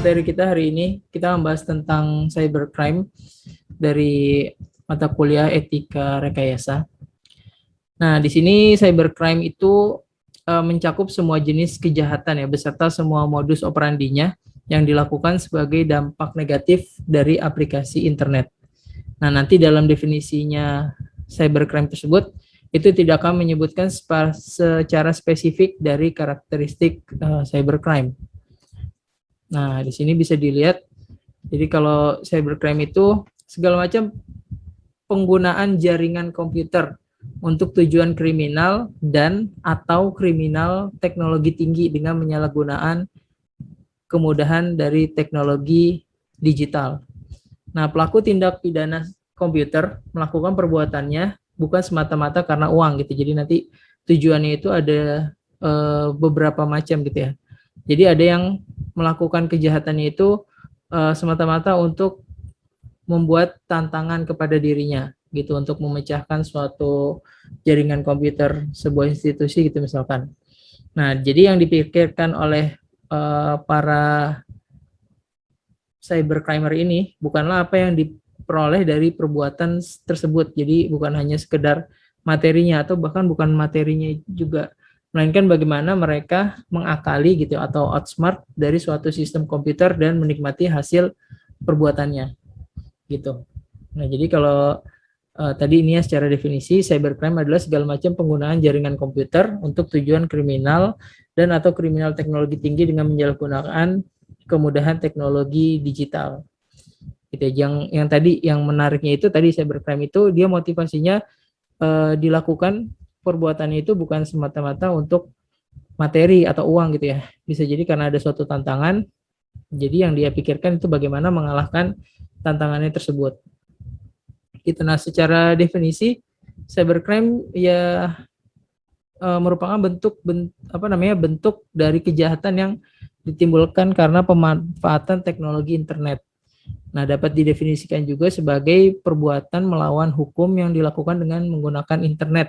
materi kita hari ini. Kita membahas tentang cybercrime dari mata kuliah Etika Rekayasa. Nah, di sini cybercrime itu mencakup semua jenis kejahatan ya, beserta semua modus operandinya yang dilakukan sebagai dampak negatif dari aplikasi internet. Nah, nanti dalam definisinya cybercrime tersebut, itu tidak akan menyebutkan secara spesifik dari karakteristik cybercrime. Nah, di sini bisa dilihat, jadi kalau cybercrime itu segala macam penggunaan jaringan komputer untuk tujuan kriminal dan atau kriminal teknologi tinggi dengan penyalahgunaan kemudahan dari teknologi digital. Nah, pelaku tindak pidana komputer melakukan perbuatannya bukan semata-mata karena uang gitu. Jadi nanti tujuannya itu ada beberapa macam gitu ya. Jadi ada yang melakukan kejahatannya itu semata-mata untuk membuat tantangan kepada dirinya gitu, untuk memecahkan suatu jaringan komputer sebuah institusi gitu misalkan. Nah, jadi yang dipikirkan oleh para cybercrimer ini bukanlah apa yang diperoleh dari perbuatan tersebut. Jadi bukan hanya sekedar materinya atau bahkan bukan materinya juga, melainkan bagaimana mereka mengakali gitu atau outsmart dari suatu sistem komputer dan menikmati hasil perbuatannya gitu. Nah, jadi kalau tadi ini ya secara definisi, cybercrime adalah segala macam penggunaan jaringan komputer untuk tujuan kriminal dan atau kriminal teknologi tinggi dengan menyalahgunakan kemudahan teknologi digital. Gitu. Yang tadi yang menariknya itu tadi cybercrime itu dia motivasinya dilakukan perbuatannya itu bukan semata-mata untuk materi atau uang gitu ya. Bisa jadi karena ada suatu tantangan. Jadi yang dia pikirkan itu bagaimana mengalahkan tantangannya tersebut. Gitu. Nah, secara definisi cybercrime ya merupakan bentuk dari kejahatan yang ditimbulkan karena pemanfaatan teknologi internet. Nah, dapat didefinisikan juga sebagai perbuatan melawan hukum yang dilakukan dengan menggunakan internet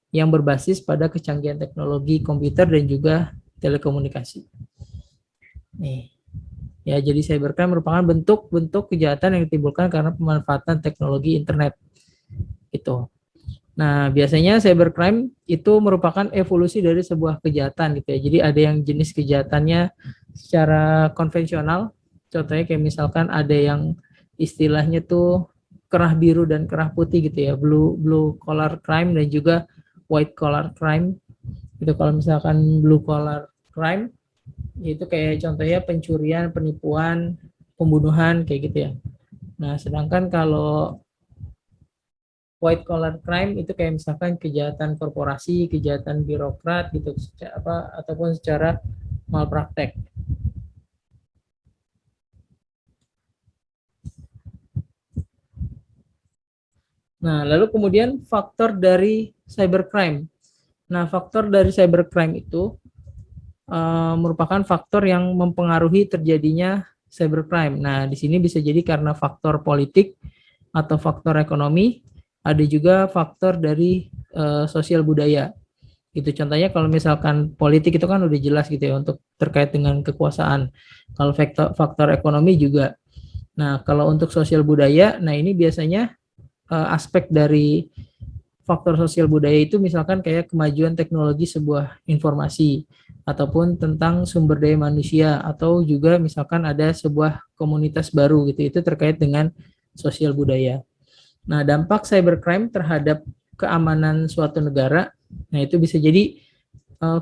yang berbasis pada kecanggihan teknologi komputer dan juga telekomunikasi. Nih. Ya, jadi cybercrime merupakan bentuk-bentuk kejahatan yang ditimbulkan karena pemanfaatan teknologi internet. Gitu. Nah, biasanya cybercrime itu merupakan evolusi dari sebuah kejahatan gitu ya. Jadi ada yang jenis kejahatannya secara konvensional, contohnya kayak misalkan ada yang istilahnya tuh kerah biru dan kerah putih gitu ya, blue collar crime dan juga white collar crime. Itu kalau misalkan blue collar crime itu kayak contohnya pencurian, penipuan, pembunuhan kayak gitu ya. Nah, sedangkan kalau white collar crime itu kayak misalkan kejahatan korporasi, kejahatan birokrat gitu ataupun secara malpraktek. Nah, lalu kemudian faktor dari cybercrime. Nah, faktor dari cybercrime itu merupakan faktor yang mempengaruhi terjadinya cybercrime. Nah, di sini bisa jadi karena faktor politik atau faktor ekonomi, ada juga faktor dari sosial budaya. Itu contohnya kalau misalkan politik itu kan udah jelas gitu ya untuk terkait dengan kekuasaan. Kalau faktor ekonomi juga. Nah, kalau untuk sosial budaya, nah ini biasanya aspek dari faktor sosial budaya itu misalkan kayak kemajuan teknologi sebuah informasi ataupun tentang sumber daya manusia atau juga misalkan ada sebuah komunitas baru gitu, itu terkait dengan sosial budaya. Nah, dampak cybercrime terhadap keamanan suatu negara, nah itu bisa jadi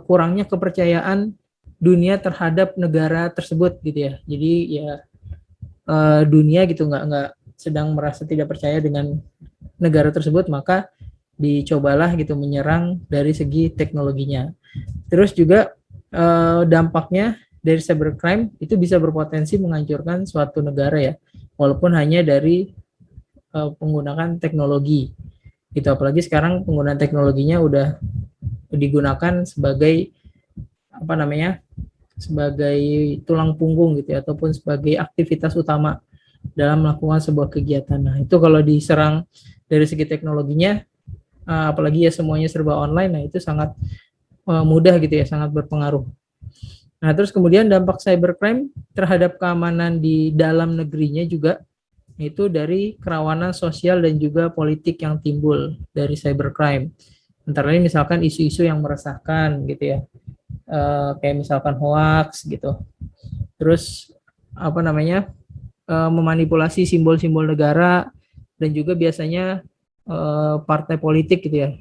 kurangnya kepercayaan dunia terhadap negara tersebut gitu ya. Jadi ya dunia gitu nggak sedang merasa tidak percaya dengan negara tersebut, maka dicobalah gitu menyerang dari segi teknologinya. Terus juga dampaknya dari cybercrime itu bisa berpotensi menghancurkan suatu negara ya, walaupun hanya dari penggunaan teknologi. Gitu, apalagi sekarang penggunaan teknologinya udah digunakan sebagai sebagai tulang punggung gitu ya, ataupun sebagai aktivitas utama dalam melakukan sebuah kegiatan. Nah, itu kalau diserang dari segi teknologinya, apalagi ya semuanya serba online, nah itu sangat mudah gitu ya, sangat berpengaruh. Nah, terus kemudian dampak cybercrime terhadap keamanan di dalam negerinya juga itu dari kerawanan sosial dan juga politik yang timbul dari cybercrime. Antara lain misalkan isu-isu yang meresahkan gitu ya, kayak misalkan hoax gitu. Terus apa namanya, memanipulasi simbol-simbol negara dan juga biasanya partai politik gitu ya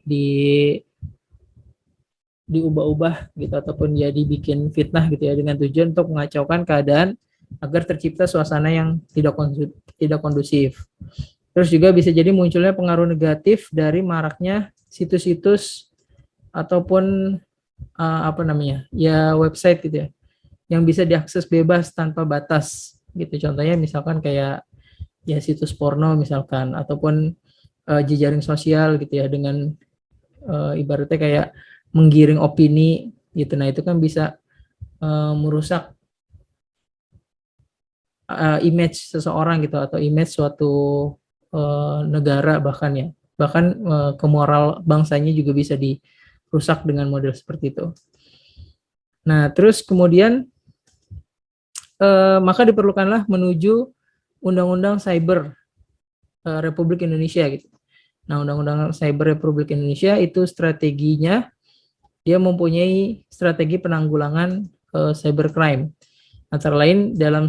diubah-ubah gitu ataupun ya dibikin fitnah gitu ya dengan tujuan untuk mengacaukan keadaan agar tercipta suasana yang tidak kondusif. Terus juga bisa jadi munculnya pengaruh negatif dari maraknya situs-situs ataupun apa namanya ya website gitu ya yang bisa diakses bebas tanpa batas gitu. Contohnya misalkan kayak ya situs porno misalkan ataupun jejaring sosial gitu ya dengan ibaratnya kayak menggiring opini gitu. Nah itu kan bisa merusak image seseorang gitu atau image suatu negara bahkan ya bahkan ke moral bangsanya juga bisa dirusak dengan model seperti itu. Nah terus kemudian maka diperlukanlah menuju Undang-Undang Cyber Republik Indonesia gitu. Nah Undang-Undang Cyber Republik Indonesia itu strateginya dia mempunyai strategi penanggulangan cybercrime. Antara lain dalam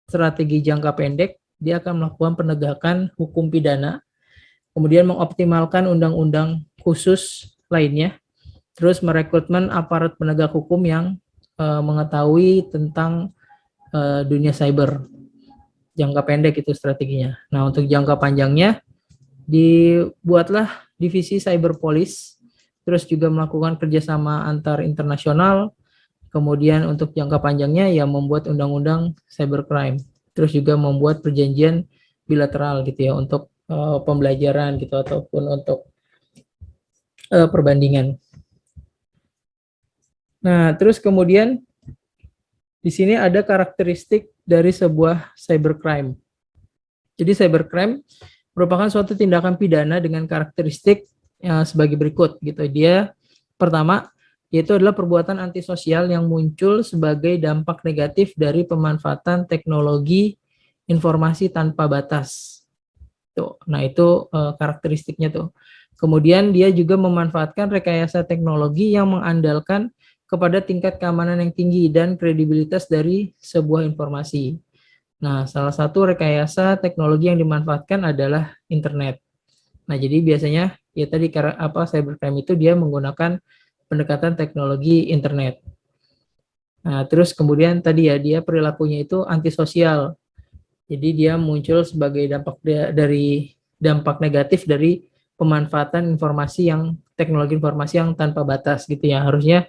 strategi jangka pendek, dia akan melakukan penegakan hukum pidana, kemudian mengoptimalkan undang-undang khusus lainnya, terus merekrutmen aparat penegak hukum yang mengetahui tentang dunia cyber. Jangka pendek itu strateginya. Nah, untuk jangka panjangnya, dibuatlah divisi cyber police, terus juga melakukan kerjasama antar internasional. Kemudian untuk jangka panjangnya ya membuat undang-undang cybercrime, terus juga membuat perjanjian bilateral gitu ya untuk pembelajaran gitu ataupun untuk perbandingan. Nah, terus kemudian di sini ada karakteristik dari sebuah cybercrime. Jadi cybercrime merupakan suatu tindakan pidana dengan karakteristik sebagai berikut gitu. Dia pertama yaitu adalah perbuatan antisosial yang muncul sebagai dampak negatif dari pemanfaatan teknologi informasi tanpa batas. Tuh. Nah, itu karakteristiknya tuh. Kemudian dia juga memanfaatkan rekayasa teknologi yang mengandalkan kepada tingkat keamanan yang tinggi dan kredibilitas dari sebuah informasi. Nah, salah satu rekayasa teknologi yang dimanfaatkan adalah internet. Nah, jadi biasanya ya tadi cybercrime itu dia menggunakan pendekatan teknologi internet. Nah, terus kemudian tadi ya dia perilakunya itu antisosial. Jadi dia muncul sebagai dampak negatif dari pemanfaatan informasi yang teknologi informasi yang tanpa batas gitu ya. Harusnya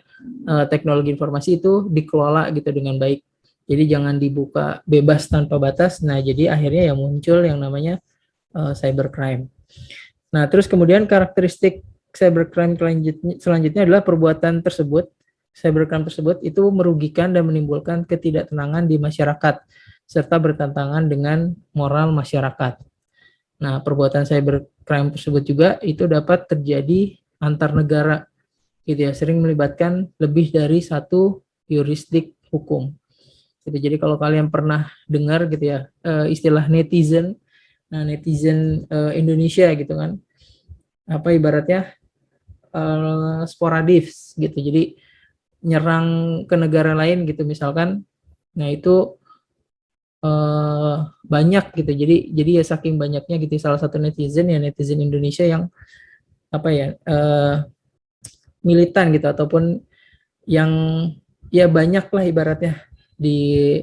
teknologi informasi itu dikelola gitu dengan baik. Jadi jangan dibuka bebas tanpa batas. Nah, jadi akhirnya yang muncul yang namanya cybercrime. Nah, terus kemudian karakteristik cybercrime selanjutnya adalah perbuatan tersebut, cybercrime tersebut itu merugikan dan menimbulkan ketidaktenangan di masyarakat serta bertentangan dengan moral masyarakat. Nah, perbuatan cybercrime tersebut juga itu dapat terjadi antar negara gitu ya, sering melibatkan lebih dari satu yurisdik hukum. Gitu. Jadi kalau kalian pernah dengar gitu ya istilah netizen, nah netizen Indonesia gitu kan, apa ibaratnya sporadis gitu. Jadi nyerang ke negara lain gitu misalkan, nah itu banyak gitu. Jadi ya saking banyaknya gitu. Salah satu netizen ya netizen Indonesia yang apa ya militan gitu ataupun yang ya banyak lah ibaratnya di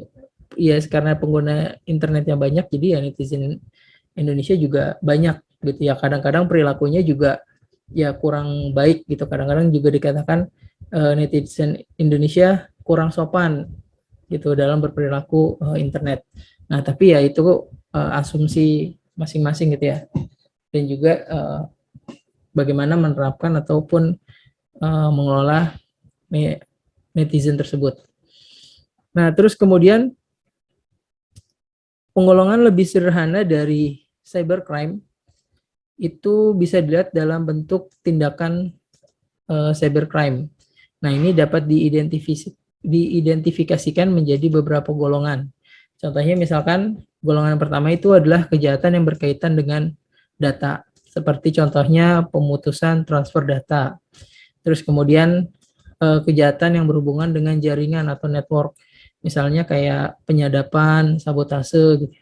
ya karena pengguna internetnya banyak jadi ya netizen Indonesia juga banyak gitu ya kadang-kadang perilakunya juga ya kurang baik gitu kadang-kadang juga dikatakan netizen Indonesia kurang sopan gitu dalam berperilaku internet. Nah tapi ya itu asumsi masing-masing gitu ya dan juga bagaimana menerapkan ataupun mengelola netizen tersebut. Nah, terus kemudian penggolongan lebih sederhana dari cybercrime itu bisa dilihat dalam bentuk tindakan cybercrime. Nah, ini dapat diidentifikasikan menjadi beberapa golongan. Contohnya misalkan golongan pertama itu adalah kejahatan yang berkaitan dengan data, seperti contohnya pemutusan transfer data. Terus kemudian kejahatan yang berhubungan dengan jaringan atau network, misalnya kayak penyadapan, sabotase gitu.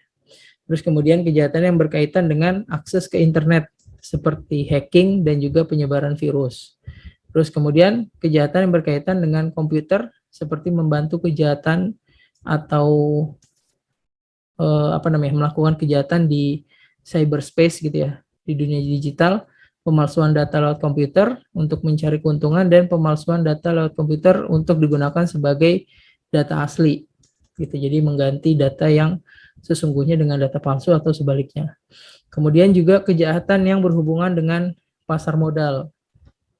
Terus kemudian kejahatan yang berkaitan dengan akses ke internet, seperti hacking dan juga penyebaran virus. Terus kemudian kejahatan yang berkaitan dengan komputer, seperti membantu kejahatan atau melakukan kejahatan di cyberspace gitu ya, di dunia digital, pemalsuan data lewat komputer untuk mencari keuntungan, dan pemalsuan data lewat komputer untuk digunakan sebagai data asli gitu. Jadi mengganti data yang sesungguhnya dengan data palsu atau sebaliknya. Kemudian juga kejahatan yang berhubungan dengan pasar modal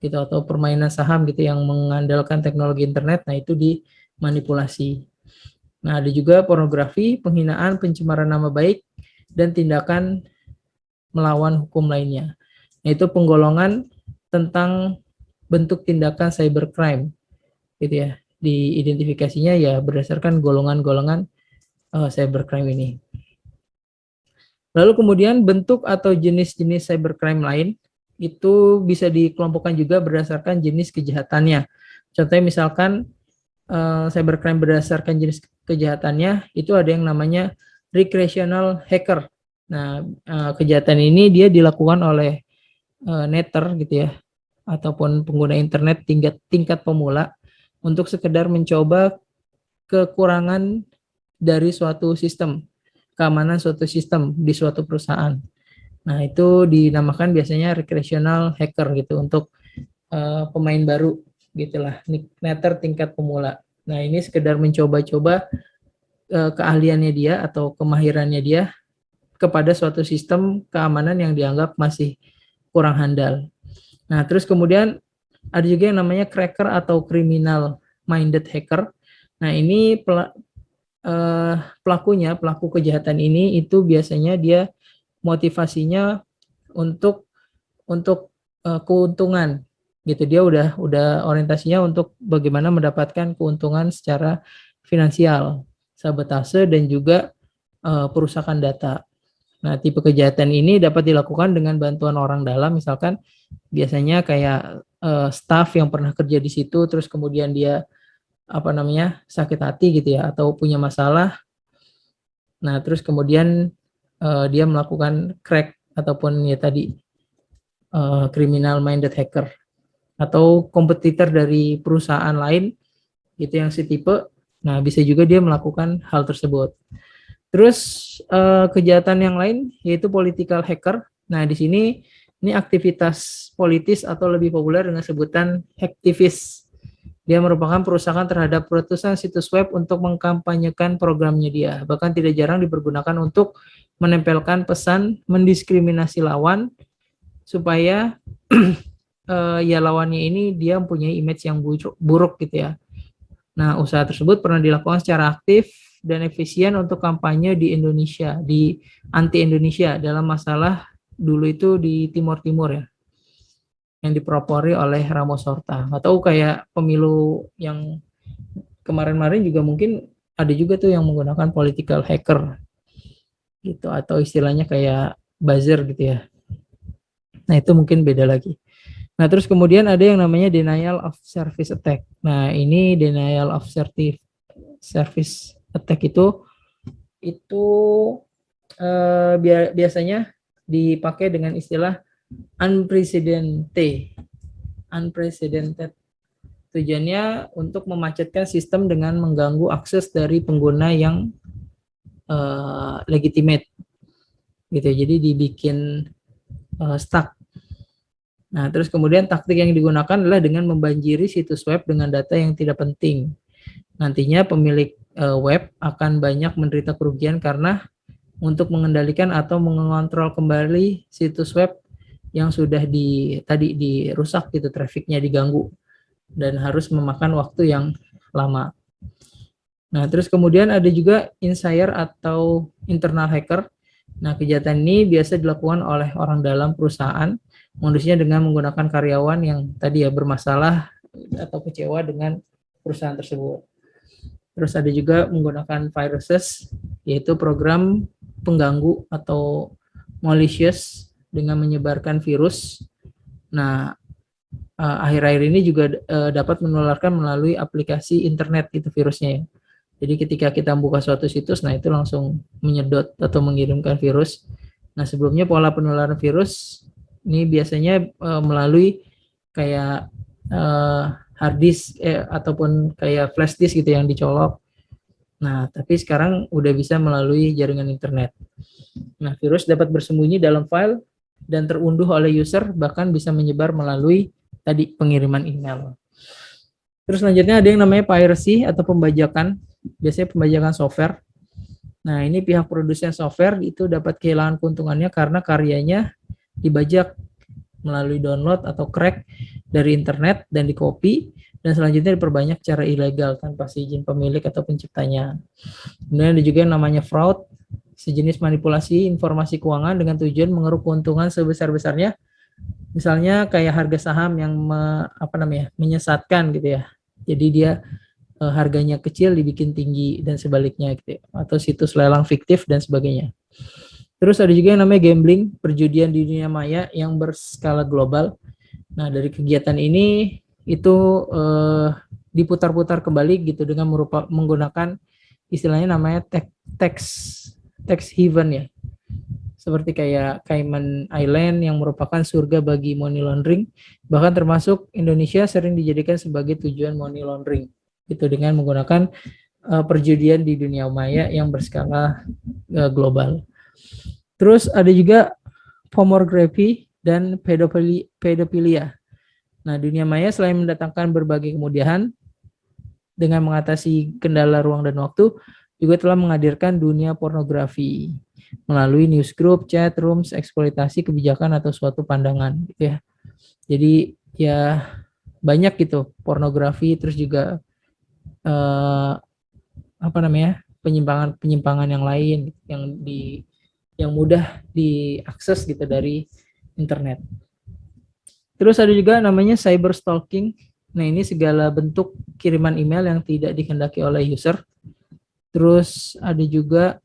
gitu, atau permainan saham gitu yang mengandalkan teknologi internet. Nah, itu dimanipulasi. Nah, ada juga pornografi, penghinaan, pencemaran nama baik, dan tindakan melawan hukum lainnya. Nah, itu penggolongan tentang bentuk tindakan cybercrime gitu ya. Diidentifikasinya ya berdasarkan golongan-golongan cybercrime ini. Lalu kemudian bentuk atau jenis-jenis cybercrime lain itu bisa dikelompokkan juga berdasarkan jenis kejahatannya. Contohnya misalkan cybercrime berdasarkan jenis kejahatannya itu ada yang namanya recreational hacker. Nah, kejahatan ini dia dilakukan oleh netter gitu ya, ataupun pengguna internet tingkat pemula untuk sekedar mencoba kekurangan dari suatu sistem, keamanan suatu sistem di suatu perusahaan. Nah, itu dinamakan biasanya recreational hacker gitu untuk pemain baru gitulah, netter tingkat pemula. Nah, ini sekedar mencoba-coba keahliannya dia atau kemahirannya dia kepada suatu sistem keamanan yang dianggap masih kurang handal. Nah, terus kemudian ada juga yang namanya cracker atau criminal minded hacker. Nah, ini pelaku kejahatan ini itu biasanya dia motivasinya untuk keuntungan gitu. Dia udah orientasinya untuk bagaimana mendapatkan keuntungan secara finansial, sabotase, dan juga perusakan data. Nah, tipe kejahatan ini dapat dilakukan dengan bantuan orang dalam, misalkan biasanya kayak staff yang pernah kerja di situ, terus kemudian dia sakit hati gitu ya, atau punya masalah. Nah, terus kemudian dia melakukan crack ataupun ya tadi criminal minded hacker atau kompetitor dari perusahaan lain gitu yang setipe. Nah, bisa juga dia melakukan hal tersebut. Terus kejahatan yang lain yaitu political hacker. Nah, di sini ini aktivitas politis atau lebih populer dengan sebutan hacktivis. Dia merupakan perusahaan terhadap ratusan situs web untuk mengkampanyekan programnya dia. Bahkan tidak jarang dipergunakan untuk menempelkan pesan mendiskriminasi lawan supaya ya lawannya ini dia mempunyai image yang buruk gitu ya. Nah, usaha tersebut pernah dilakukan secara aktif dan efisien untuk kampanye di Indonesia, di anti-Indonesia dalam masalah dulu itu di Timur Timur ya, yang dipropori oleh Ramos Horta. Atau kayak pemilu yang kemarin-kemarin juga mungkin ada juga tuh yang menggunakan political hacker gitu, atau istilahnya kayak buzzer gitu ya. Nah, itu mungkin beda lagi. Nah, terus kemudian ada yang namanya denial of service attack. Nah, ini denial of service attack itu biasanya dipakai dengan istilah unprecedented. Tujuannya untuk memacetkan sistem dengan mengganggu akses dari pengguna yang legitimate gitu. Jadi dibikin stuck. Nah, terus kemudian taktik yang digunakan adalah dengan membanjiri situs web dengan data yang tidak penting. Nantinya pemilik web akan banyak menderita kerugian karena untuk mengendalikan atau mengontrol kembali situs web yang sudah dirusak gitu, trafiknya diganggu dan harus memakan waktu yang lama. Nah, terus kemudian ada juga insider atau internal hacker. Nah, kejahatan ini biasa dilakukan oleh orang dalam perusahaan, modusnya dengan menggunakan karyawan yang tadi ya bermasalah atau kecewa dengan perusahaan tersebut. Terus ada juga menggunakan viruses, yaitu program pengganggu atau malicious dengan menyebarkan virus. Nah, akhir-akhir ini juga dapat menularkan melalui aplikasi internet itu virusnya ya. Jadi ketika kita buka suatu situs, nah itu langsung menyedot atau mengirimkan virus. Nah, sebelumnya pola penularan virus ini biasanya melalui kayak hard disk ataupun kayak flash disk gitu yang dicolok. Nah, tapi sekarang udah bisa melalui jaringan internet. Nah, virus dapat bersembunyi dalam file dan terunduh oleh user, bahkan bisa menyebar melalui tadi pengiriman email. Terus selanjutnya ada yang namanya piracy atau pembajakan, biasanya pembajakan software. Nah, ini pihak produsen software itu dapat kehilangan keuntungannya karena karyanya dibajak melalui download atau crack dari internet dan dikopi dan selanjutnya diperbanyak secara ilegal tanpa izin pemilik atau penciptanya. Kemudian ada juga yang namanya fraud, sejenis manipulasi informasi keuangan dengan tujuan mengeruk keuntungan sebesar-besarnya. Misalnya kayak harga saham yang menyesatkan gitu ya. Jadi dia harganya kecil dibikin tinggi dan sebaliknya gitu ya. Atau situs lelang fiktif dan sebagainya. Terus ada juga yang namanya gambling, perjudian di dunia maya yang berskala global. Nah, dari kegiatan ini itu diputar-putar kembali gitu dengan menggunakan istilahnya namanya tax haven ya. Seperti kayak Cayman Island yang merupakan surga bagi money laundering, bahkan termasuk Indonesia sering dijadikan sebagai tujuan money laundering itu dengan menggunakan perjudian di dunia maya yang berskala global. Terus ada juga pornografi dan pedofilia. Nah, dunia maya selain mendatangkan berbagai kemudahan dengan mengatasi kendala ruang dan waktu, juga telah menghadirkan dunia pornografi melalui newsgroup, chat rooms, eksploitasi kebijakan atau suatu pandangan gitu ya. Jadi ya banyak gitu pornografi, terus juga penyimpangan yang lain yang mudah diakses gitu dari internet. Terus ada juga namanya cyber stalking. Nah, ini segala bentuk kiriman email yang tidak dikehendaki oleh user. Terus ada juga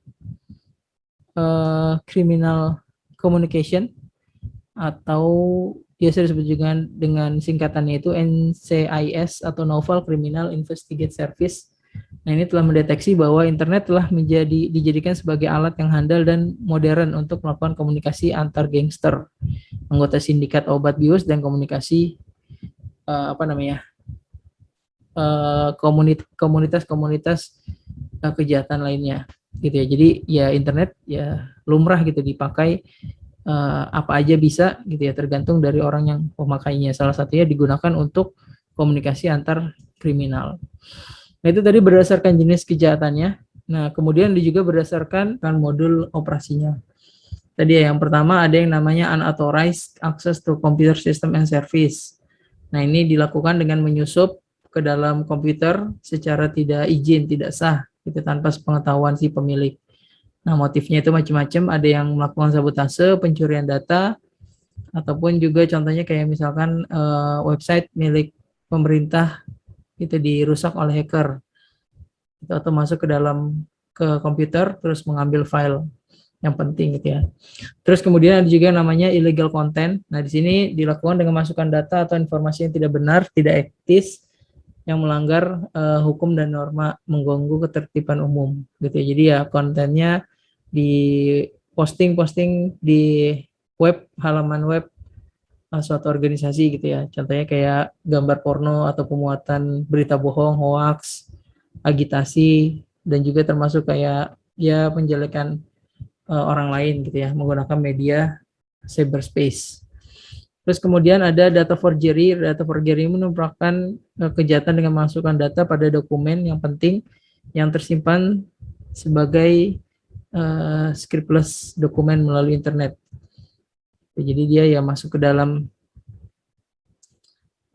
criminal communication atau biasa disebut juga dengan singkatannya itu NCIS atau Novel Criminal Investigate Service. Nah, ini telah mendeteksi bahwa internet telah dijadikan sebagai alat yang handal dan modern untuk melakukan komunikasi antar gangster, anggota sindikat obat bius, dan komunikasi komunitas-komunitas kejahatan lainnya gitu ya. Jadi ya internet ya lumrah gitu dipakai apa aja bisa gitu ya, tergantung dari orang yang memakainya. Salah satunya digunakan untuk komunikasi antar kriminal. Nah, itu tadi berdasarkan jenis kejahatannya. Nah, kemudian juga berdasarkan modul operasinya. Tadi ya, yang pertama ada yang namanya unauthorized access to computer system and service. Nah, ini dilakukan dengan menyusup ke dalam komputer secara tidak izin, tidak sah, gitu, tanpa sepengetahuan si pemilik. Nah, motifnya itu macam-macam, ada yang melakukan sabotase, pencurian data, ataupun juga contohnya kayak misalkan website milik pemerintah itu dirusak oleh hacker, itu atau masuk ke komputer terus mengambil file yang penting gitu ya. Terus kemudian ada juga namanya illegal content. Nah, di sini dilakukan dengan masukkan data atau informasi yang tidak benar, tidak etis, yang melanggar hukum dan norma, mengganggu ketertiban umum gitu ya. Jadi ya kontennya di posting di halaman web suatu organisasi gitu ya. Contohnya kayak gambar porno atau pemuatan berita bohong, hoax, agitasi, dan juga termasuk kayak ya penjelekan orang lain gitu ya menggunakan media cyberspace. Terus kemudian ada data forgery. Data forgery merupakan kejahatan dengan memasukkan data pada dokumen yang penting yang tersimpan sebagai scriptless dokumen melalui internet. Jadi dia ya masuk ke dalam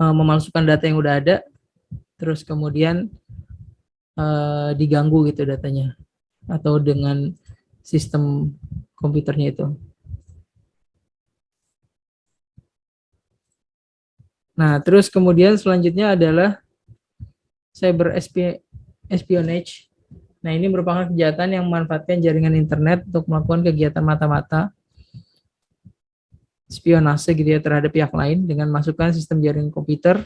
memasukkan data yang udah ada, terus kemudian diganggu gitu datanya atau dengan sistem komputernya itu. Nah, terus kemudian selanjutnya adalah cyber espionage. Nah, ini merupakan kejahatan yang memanfaatkan jaringan internet untuk melakukan kegiatan mata-mata, spionase gitu ya terhadap pihak lain dengan masukkan sistem jaringan komputer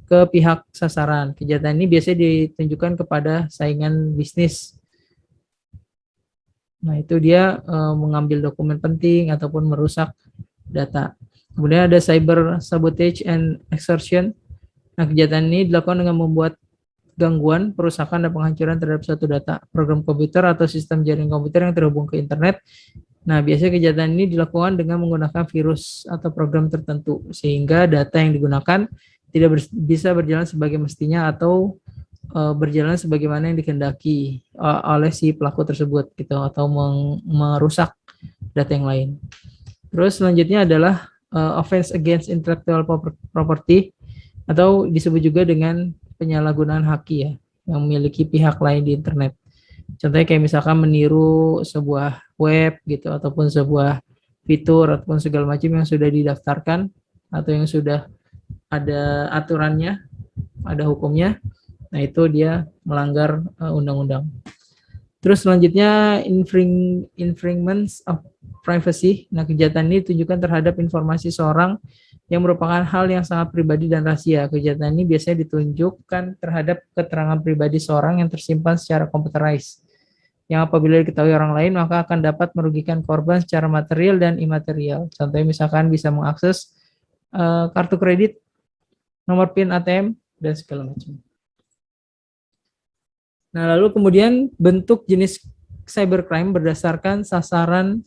ke pihak sasaran. Kejahatan ini biasanya ditunjukkan kepada saingan bisnis. Nah, itu dia mengambil dokumen penting ataupun merusak data. Kemudian ada cyber sabotage and extortion. Nah, kejahatan ini dilakukan dengan membuat gangguan, perusakan, dan penghancuran terhadap suatu data, program komputer atau sistem jaringan komputer yang terhubung ke internet. Nah, biasanya kejahatan ini dilakukan dengan menggunakan virus atau program tertentu, sehingga data yang digunakan tidak bisa berjalan sebagai mestinya atau berjalan sebagaimana yang dikehendaki oleh si pelaku tersebut, gitu, atau merusak data yang lain. Terus selanjutnya adalah offense against intellectual property, atau disebut juga dengan penyalahgunaan hak ya, yang memiliki pihak lain di internet. Contohnya kayak misalkan meniru sebuah web gitu, ataupun sebuah fitur, ataupun segala macam yang sudah didaftarkan atau yang sudah ada aturannya, ada hukumnya. Nah, itu dia melanggar undang-undang. Terus selanjutnya infringements of privacy. Nah, kejahatan ini ditujukan terhadap informasi seorang yang merupakan hal yang sangat pribadi dan rahasia. Kejahatan ini biasanya ditunjukkan terhadap keterangan pribadi seorang yang tersimpan secara computerized, yang apabila diketahui orang lain maka akan dapat merugikan korban secara material dan imaterial. Contohnya misalkan bisa mengakses kartu kredit, nomor PIN ATM, dan segala macam. Nah, lalu kemudian bentuk jenis cybercrime berdasarkan sasaran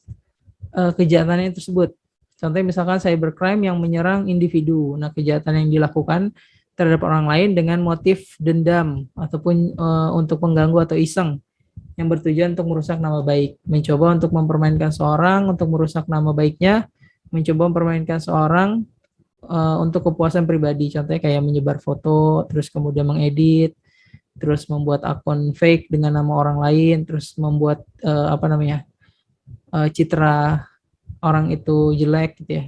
kejahatan yang tersebut. Contohnya misalkan cybercrime yang menyerang individu. Nah, kejahatan yang dilakukan terhadap orang lain dengan motif dendam ataupun untuk mengganggu atau iseng yang bertujuan untuk merusak nama baik. Mencoba untuk mempermainkan seorang untuk merusak nama baiknya, mencoba mempermainkan seorang untuk kepuasan pribadi. Contohnya kayak menyebar foto, terus kemudian mengedit, terus membuat akun fake dengan nama orang lain, terus membuat citra orang itu jelek gitu ya.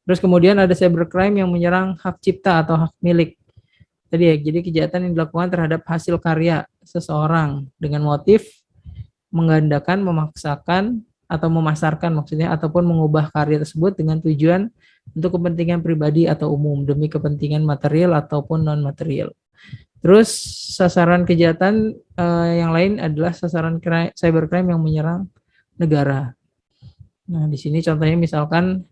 Terus kemudian ada cybercrime yang menyerang hak cipta atau hak milik. Tadi ya, jadi kejahatan yang dilakukan terhadap hasil karya seseorang dengan motif menggandakan, memaksakan, atau memasarkan maksudnya, ataupun mengubah karya tersebut dengan tujuan untuk kepentingan pribadi atau umum demi kepentingan material ataupun non material. Terus sasaran kejahatan yang lain adalah sasaran cybercrime yang menyerang negara. Nah, di sini contohnya misalkan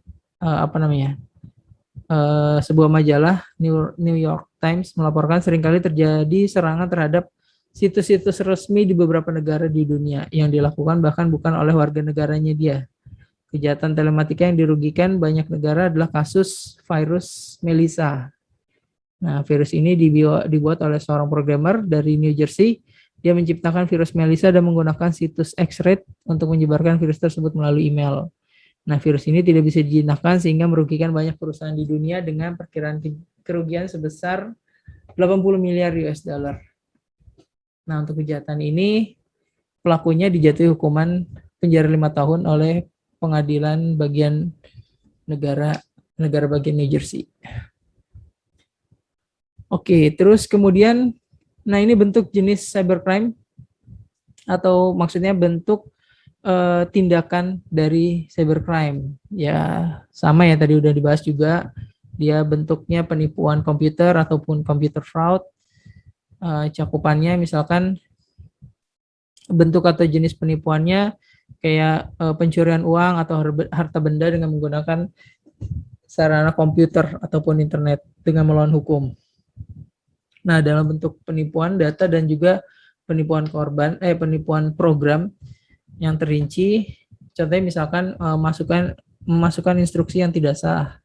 sebuah majalah New York Times melaporkan seringkali terjadi serangan terhadap situs-situs resmi di beberapa negara di dunia yang dilakukan bahkan bukan oleh warga negaranya dia. Kejahatan telematika yang dirugikan banyak negara adalah kasus virus Melissa. Nah, virus ini dibuat oleh seorang programmer dari New Jersey. Dia menciptakan virus Melissa dan menggunakan situs X-Ray untuk menyebarkan virus tersebut melalui email. Nah, virus ini tidak bisa dijinakkan sehingga merugikan banyak perusahaan di dunia dengan perkiraan kerugian sebesar 80 miliar US dollar. Nah, untuk kejahatan ini pelakunya dijatuhi hukuman penjara 5 tahun oleh pengadilan bagian negara bagian New Jersey. Oke, terus kemudian, nah ini bentuk jenis cybercrime atau maksudnya bentuk tindakan dari cybercrime. Ya, sama ya tadi udah dibahas juga, dia bentuknya penipuan komputer ataupun computer fraud. Cakupannya misalkan bentuk atau jenis penipuannya kayak pencurian uang atau harta benda dengan menggunakan sarana komputer ataupun internet dengan melawan hukum. Nah, dalam bentuk penipuan data dan juga penipuan penipuan program yang terinci, contohnya misalkan memasukkan instruksi yang tidak sah,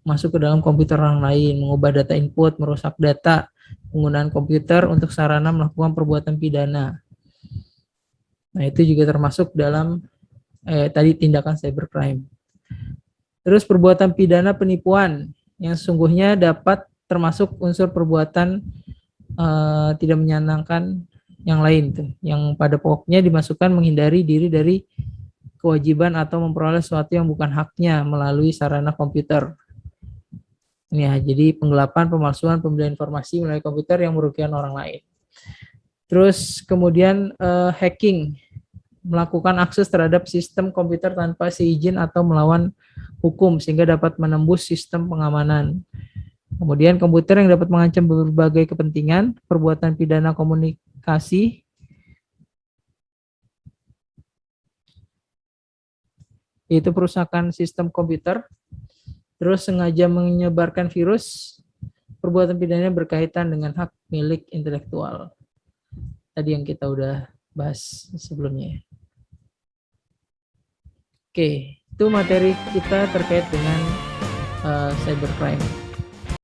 masuk ke dalam komputer orang lain, mengubah data input, merusak data, penggunaan komputer untuk sarana melakukan perbuatan pidana. Nah, itu juga termasuk dalam tadi tindakan cybercrime. Terus perbuatan pidana penipuan yang sesungguhnya dapat termasuk unsur perbuatan tidak menyenangkan yang lain tuh, yang pada pokoknya dimasukkan menghindari diri dari kewajiban atau memperoleh sesuatu yang bukan haknya melalui sarana komputer. Ya, jadi penggelapan, pemalsuan, pembelian informasi melalui komputer yang merugikan orang lain. Terus kemudian hacking, melakukan akses terhadap sistem komputer tanpa seizin atau melawan hukum sehingga dapat menembus sistem pengamanan. Kemudian komputer yang dapat mengancam berbagai kepentingan, perbuatan pidana komunikasi, yaitu perusakan sistem komputer, terus sengaja menyebarkan virus, perbuatan pidana berkaitan dengan hak milik intelektual. Tadi yang kita udah bahas sebelumnya. Oke, itu materi kita terkait dengan cybercrime.